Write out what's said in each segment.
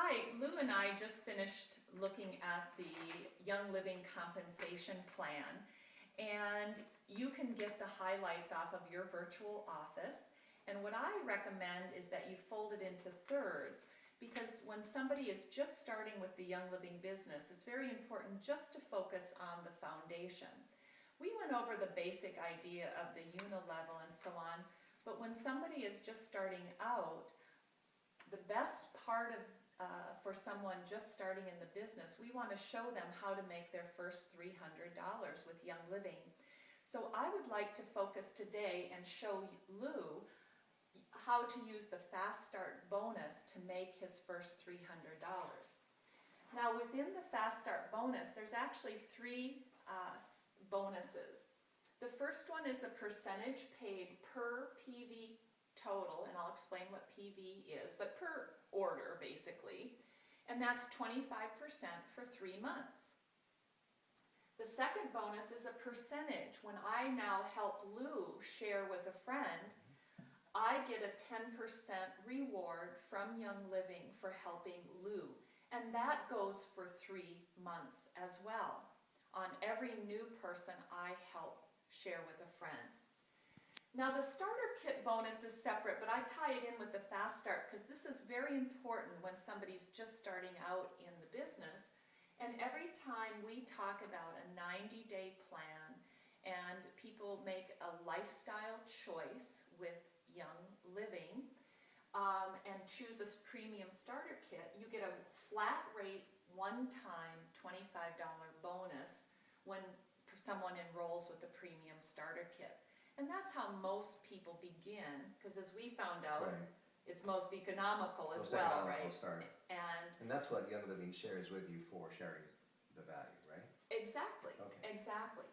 Hi, Lou and I just finished looking at the Young Living Compensation Plan, and you can get the highlights off of your virtual office. And what I recommend is that you fold it into thirds, because when somebody is just starting with the Young Living business, it's very important just to focus on the foundation. We went over the basic idea of the unilevel and so on, but when somebody is just starting out, the best part of for someone just starting in the business, we want to show them how to make their first $300 with Young Living. So I would like to focus today and show Lou how to use the Fast Start bonus to make his first $300. Now within the Fast Start bonus, there's actually three bonuses. The first one is a percentage paid per PV total, and I'll explain what PV is, but per order basically, and that's 25% for 3 months. The second bonus is a percentage. When I now help Lou share with a friend, I get a 10% reward from Young Living for helping Lou, and that goes for 3 months as well on every new person I help share with a friend. Now the starter kit bonus is separate, but I tie it in with the Fast Start because this is very important when somebody's just starting out in the business. And every time we talk about a 90-day plan and people make a lifestyle choice with Young Living and choose a premium starter kit, you get a flat rate one-time $25 bonus when someone enrolls with the premium starter kit. And that's how most people begin, because as we found out, Right. it's most economical as Most well, economical right? start. And that's what Young Living shares with you for sharing the value, right? Exactly, Okay. exactly.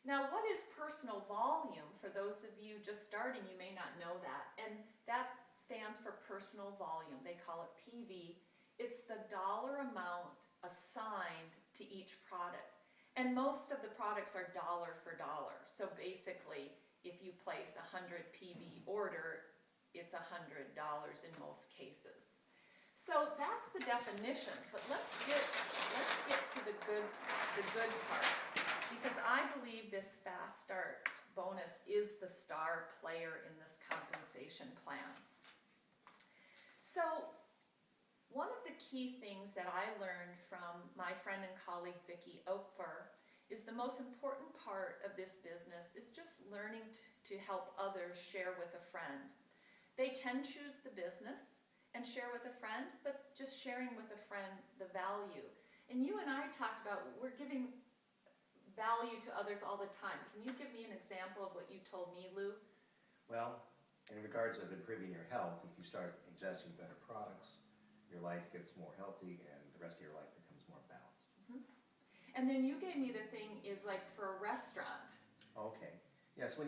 Now what is personal volume? For those of you just starting, you may not know that. And that stands for personal volume. They call it PV. It's the dollar amount assigned to each product. And most of the products are dollar for dollar. So basically, if you place a 100 PV order, it's $100 in most cases. So that's the definitions, but let's get to the good part, because I believe this Fast Start bonus is the star player in this compensation plan. So one of the key things that I learned from my friend and colleague Vicki Oakfer is the most important part of this business is just learning to help others share with a friend. They can choose the business and share with a friend, but just sharing with a friend the value. And you and I talked about we're giving value to others all the time. Can you give me an example of what you told me, Lou? Well, in regards of improving your health, if you start ingesting better products, your life gets more healthy and the rest of your life becomes more balanced. Mm-hmm. And then you gave me the thing is like for a restaurant. Okay. Yes,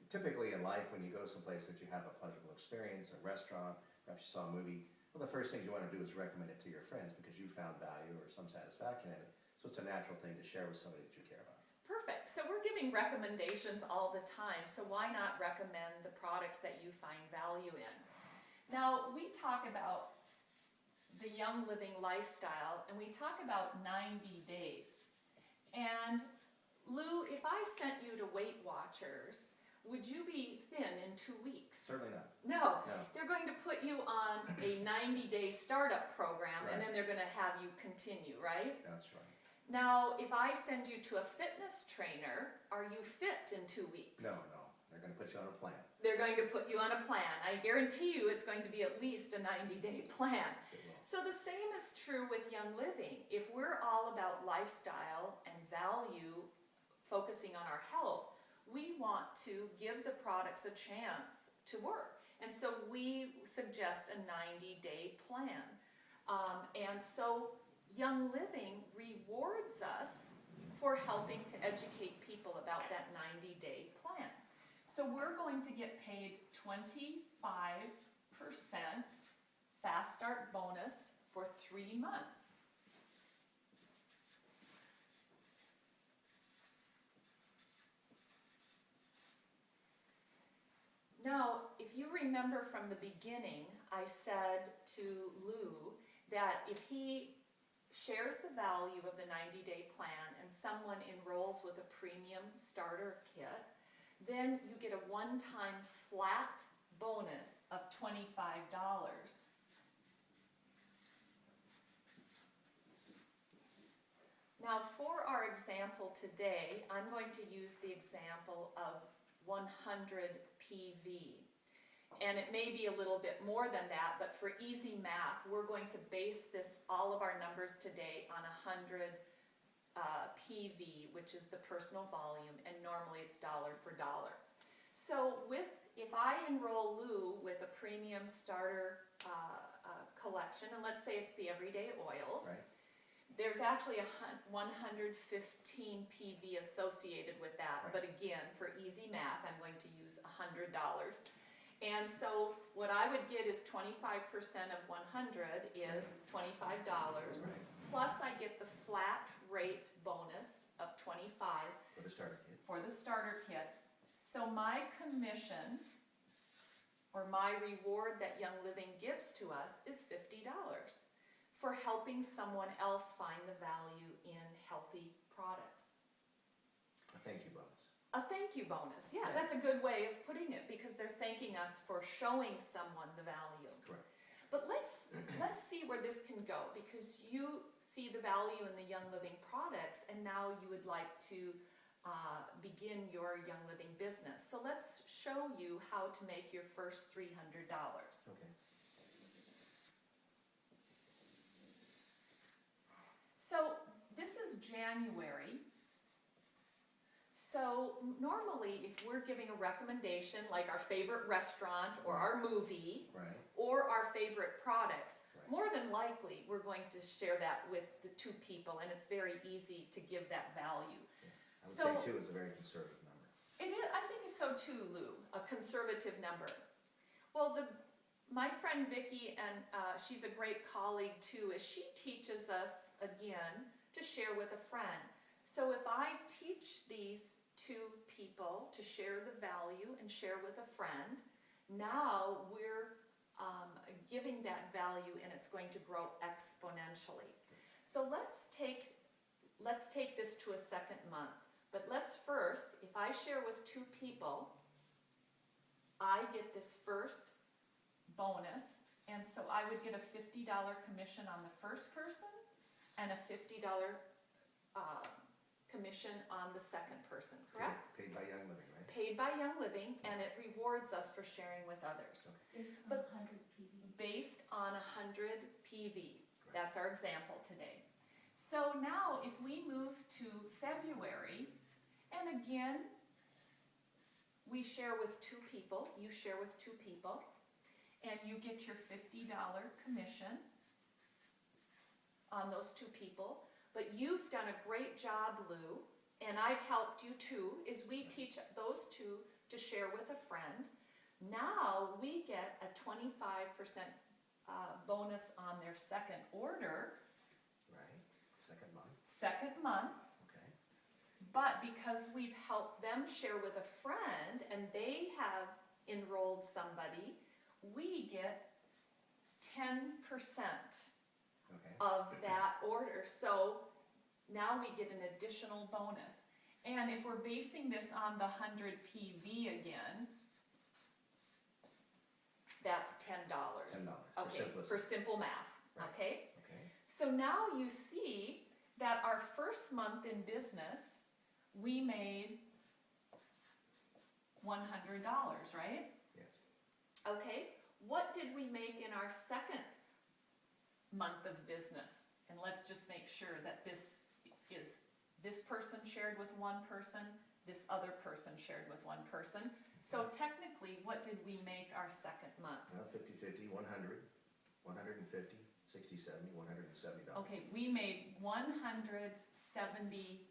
typically in life, when you go someplace that you have a pleasurable experience, a restaurant, perhaps you saw a movie, well, the first thing you want to do is recommend it to your friends because you found value or some satisfaction in it. So it's a natural thing to share with somebody that you care about. Perfect. So we're giving recommendations all the time, so why not recommend the products that you find value in? Now, we talk about the Young Living lifestyle, and we talk about 90 days. And Lou, if I sent you to Weight Watchers, would you be thin in 2 weeks? Certainly not. No. No. They're going to put you on a 90-day startup program, Right. and then they're going to have you continue, right? That's right. Now, if I send you to a fitness trainer, are you fit in 2 weeks? No. They're going to put you on a plan. They're going to put you on a plan. I guarantee you it's going to be at least a 90-day plan. So the same is true with Young Living. If we're all about lifestyle and value, focusing on our health, we want to give the products a chance to work. And so we suggest a 90-day plan. And so Young Living rewards us for helping to educate people about that 90-day plan. So we're going to get paid 25% Fast Start bonus for 3 months. Now, if you remember from the beginning, I said to Lou that if he shares the value of the 90-day plan and someone enrolls with a premium starter kit, then you get a one-time flat bonus of $25. Now for our example today, I'm going to use the example of 100 PV. And it may be a little bit more than that, but for easy math, we're going to base all of our numbers today on 100 PV, which is the personal volume, and normally it's dollar for dollar. So if I enroll Lou with a premium starter collection, and let's say it's the everyday oils, Right. there's actually 115 PV associated with that, Right. but again, for easy math, I'm going to use $100. And so what I would get is 25% of 100 is $25, Right. plus I get the flat rate bonus of 25 For the starter kit. for the starter kit. So my commission, or my reward that Young Living gives to us, is $50 for helping someone else find the value in healthy products. A thank you bonus. A thank you bonus, yeah, Yeah. that's a good way of putting it, because they're thanking us for showing someone the value. Correct. But let's see where this can go, because you see the value in the Young Living products, and now you would like to begin your Young Living business. So let's show you how to make your first $300. Okay. So this is January. So normally if we're giving a recommendation, like our favorite restaurant or our movie Right. or our favorite products, Right. more than likely we're going to share that with the two people, and it's very easy to give that value. I would say 2 is a very conservative number. It is, I think it's so too, Lou, a conservative number. Well, my friend Vicki, and she's a great colleague too, is she teaches us, again, to share with a friend. So if I teach these two people to share the value and share with a friend, now we're giving that value, and it's going to grow exponentially. So let's take this to a second month. But let's first, if I share with 2 people, I get this first bonus, and so I would get a $50 commission on the first person and a $50 commission on the second person, correct? Paid by Young Living, right? Paid by Young Living, and it rewards us for sharing with others. Based on 100 PV. Based on 100 PV. Right. That's our example today. So now if we move to February, and again, we share with 2 people, you share with 2 people, and you get your $50 commission on those 2 people. But you've done a great job, Lou, and I've helped you too, is we teach those 2 to share with a friend. Now we get a 25% bonus on their second order. Right. Second month. Okay. But because we've helped them share with a friend and they have enrolled somebody, we get 10% Okay. of that order. So now we get an additional bonus. And if we're basing this on the 100 PV again, that's $10. $10. Okay, for simple math. Right. Okay? Okay. So now you see that our first month in business, we made $100, right? Yes. Okay, what did we make in our second month of business? And let's just make sure that this person shared with one person, this other person shared with one person. So technically, what did we make our second month? 50-50, 100, 150, 60, 70, $170. Okay, we made $170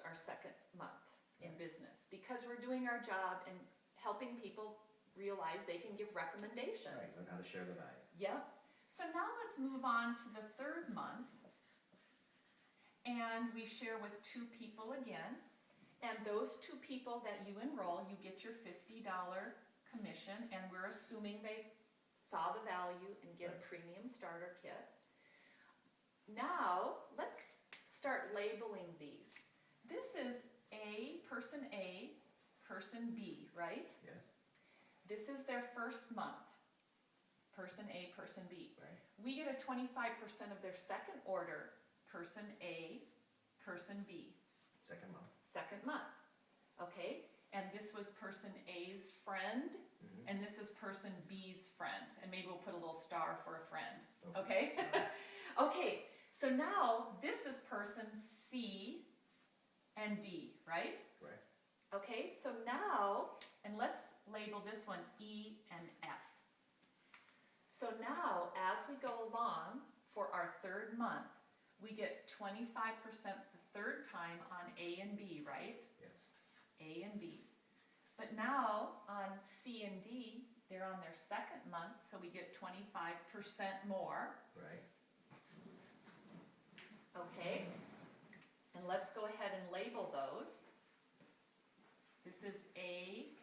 our second month in business, because we're doing our job and helping people realize they can give recommendations. Right, learn how to share the value. Yep. So now let's move on to the third month. And we share with 2 people again. And those 2 people that you enroll, you get your $50 commission, and we're assuming they saw the value and get a premium starter kit. now let's start labeling these. This is person A, person B, right? Yes, This is their first month, person A, person B. right, We get a 25% of their second order, person A, person B, second month. second month, okay? And this was person A's friend, Mhm. and this is person B's friend, and maybe we'll put a little star for a friend, Okay. okay? Okay, so now this is person C and D, right? Correct. Okay, so now, and let's label this one E and F. So now, as we go along for our third month, we get 25% the third time on A and B, right? Yes. A and B. But now on C and D, they're on their second month, so we get 25% more, Right. okay? And let's go ahead and label those. This is A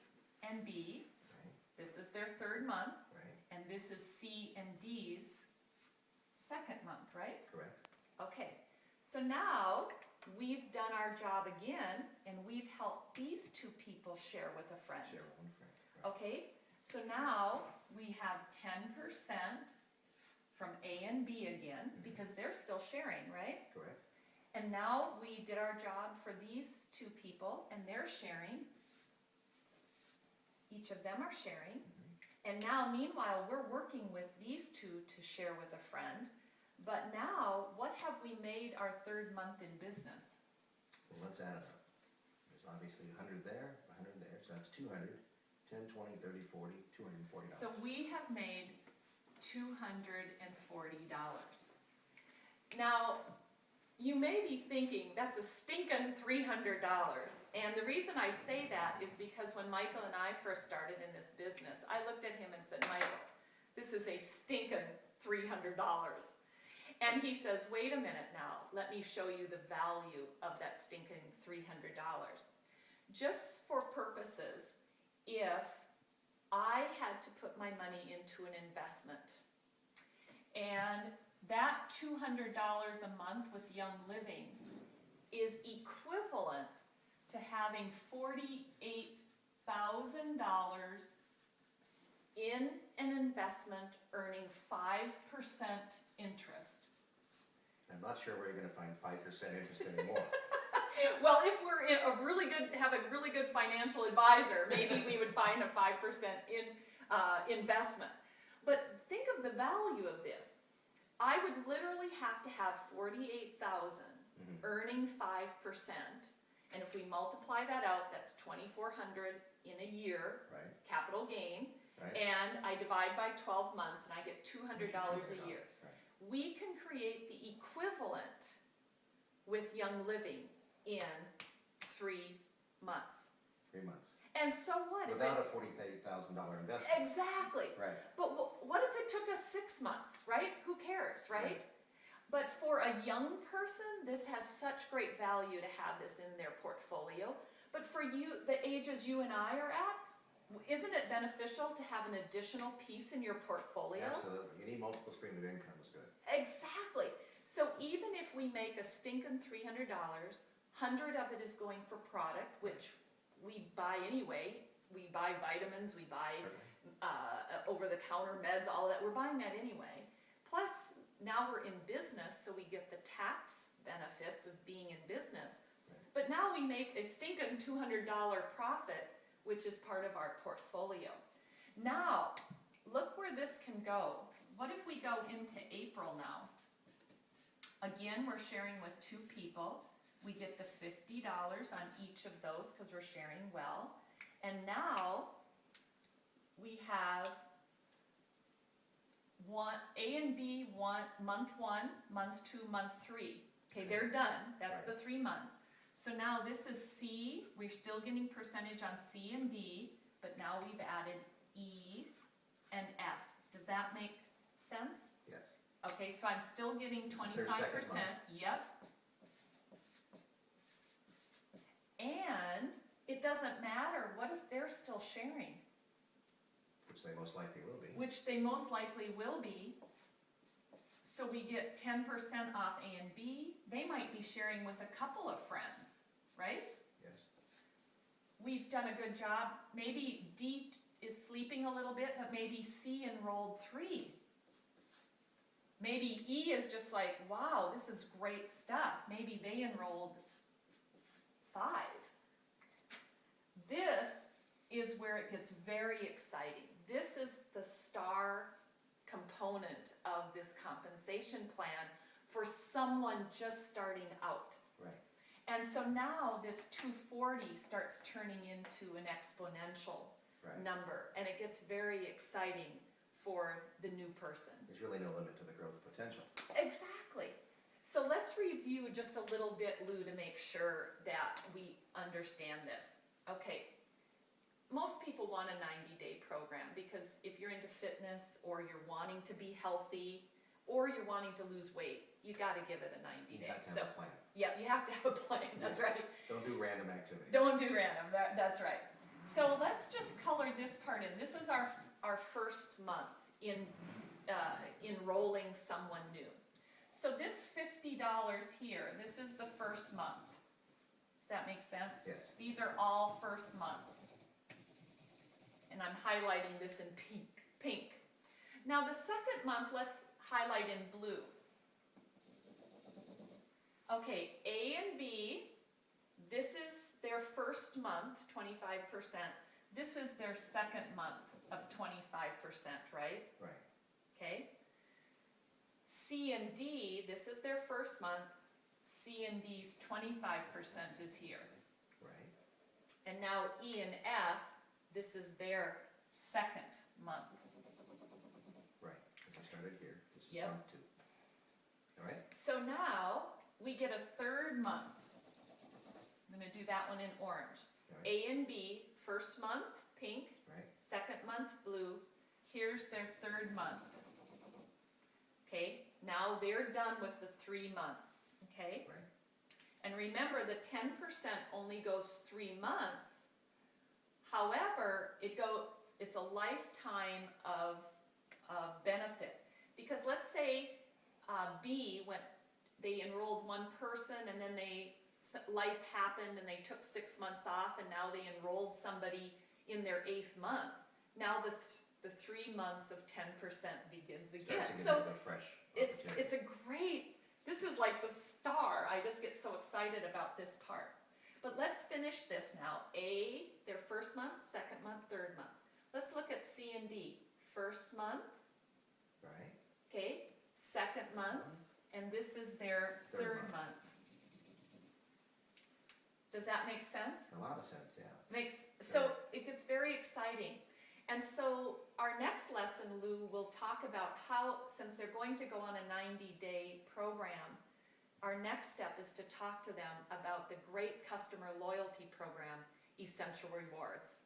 and B. Right. This is their third month, Right. and this is C and D's second month, right? Correct. Okay, so now we've done our job again, and we've helped these two people share with a friend. Share one friend. Right. Okay, so now we have 10% from A and B again, because they're still sharing, right? Correct. And now we did our job for these two people, and they're sharing. Each of them are sharing. And now, meanwhile, we're working with these two to share with a friend. But now, what have we made our third month in business? Well, let's add it up. There's obviously 100 there, 100 there, so that's 200. 10, 20, 30, 40, $240. So we have made $240. Now, you may be thinking, that's a stinking $300. And the reason I say that is because when Michael and I first started in this business, I looked at him and said, Michael, this is a stinking $300. And he says, wait a minute now, let me show you the value of that stinking $300. Just for purposes, if I had to put my money into an investment, and that $200 a month with Young Living is equivalent to having $48,000 in an investment earning 5% interest. I'm not sure where you're going to find 5% interest anymore. Well, if we're have a really good financial advisor, maybe we would find a 5% investment. But think of the value of this. I would literally have to have 48,000 earning 5%, and if we multiply that out, that's 2,400 in a year, Right. capital gain, Right. and I divide by 12 months, and I get $200 a year. Right. We can create the equivalent with Young Living in 3 months. 3 months. And so what? Without a $48,000 investment. Exactly. Right. But what if it took us 6 months, right? Who cares, right? Right. But for a young person, this has such great value to have this in their portfolio. But for you, the ages you and I are at, isn't it beneficial to have an additional piece in your portfolio? Absolutely. Any multiple stream of income is good. Exactly. So even if we make a stinking $300, 100 of it is going for product, which we buy anyway. We buy vitamins, we buy Certainly. over-the-counter meds, all of that. We're buying that anyway. Plus, now we're in business, so we get the tax benefits of being in business. Right. But now we make a stinking $200 profit, which is part of our portfolio. Now, look where this can go. What if we go into April now? Again, we're sharing with 2 people. We get the $50 on each of those because we're sharing well. And now we have A and B want month 1, month 2, month 3. Okay, they're done. That's Right. the 3 months. So now this is C. We're still getting percentage on C and D, but now we've added E and F. Does that make sense? Yes. Okay, so I'm still getting This is their second 25%. Yep. And it doesn't matter. What if they're still sharing? Which they most likely will be. Which they most likely will be. So we get 10% off A and B. They might be sharing with a couple of friends, right? Yes. We've done a good job. Maybe D is sleeping a little bit, but maybe C enrolled 3. Maybe E is just like, wow, this is great stuff. Maybe they enrolled 5. This is where it gets very exciting. This is the star component of this compensation plan for someone just starting out. Right. And so now this 240 starts turning into an exponential Right. number, and it gets very exciting for the new person. There's really no limit to the growth potential. Exactly. So let's review just a little bit, Lou, to make sure that we understand this. Okay, most people want a 90-day program because if you're into fitness or you're wanting to be healthy or you're wanting to lose weight, you got to give it a 90 You days. have to have a plan. Yeah, you have to have a plan. That's Yes. right. Don't do random activity. Don't do random. That's right. So let's just color this part in. This is our first month in enrolling someone new. So this $50 here, this is the first month. Does that make sense? Yes. These are all first months. And I'm highlighting this in pink. Now the second month, let's highlight in blue. Okay, A and B, this is their first month, 25%. This is their second month of 25%, right? Right. Okay. C and D, this is their first month. C and D's 25% is here. Right. And now E and F, this is their second month. Right. Because I started here. This is Yep. month 2. All right. So now we get a third month. I'm going to do that one in orange. All right. A and B, first month, pink. Right. Second month, blue. Here's their third month. Okay, now they're done with the 3 months. Okay? Right. And remember, the 10% only goes 3 months. However, it's a lifetime of benefit. Because let's say B they enrolled one person and then life happened and they took 6 months off and now they enrolled somebody in their 8th month. Now the 3 months of 10% begins again. So a fresh it's a great, this is like the star. I just get so excited about this part. But let's finish this now. A, their first month, second month, third month. Let's look at C and D. First month, Right. okay, second month, and this is their third month. Does that make sense? A lot of sense, yeah. So it gets very exciting. And so our next lesson, Lou, will talk about how, since they're going to go on a 90-day program, our next step is to talk to them about the great customer loyalty program, Essential Rewards.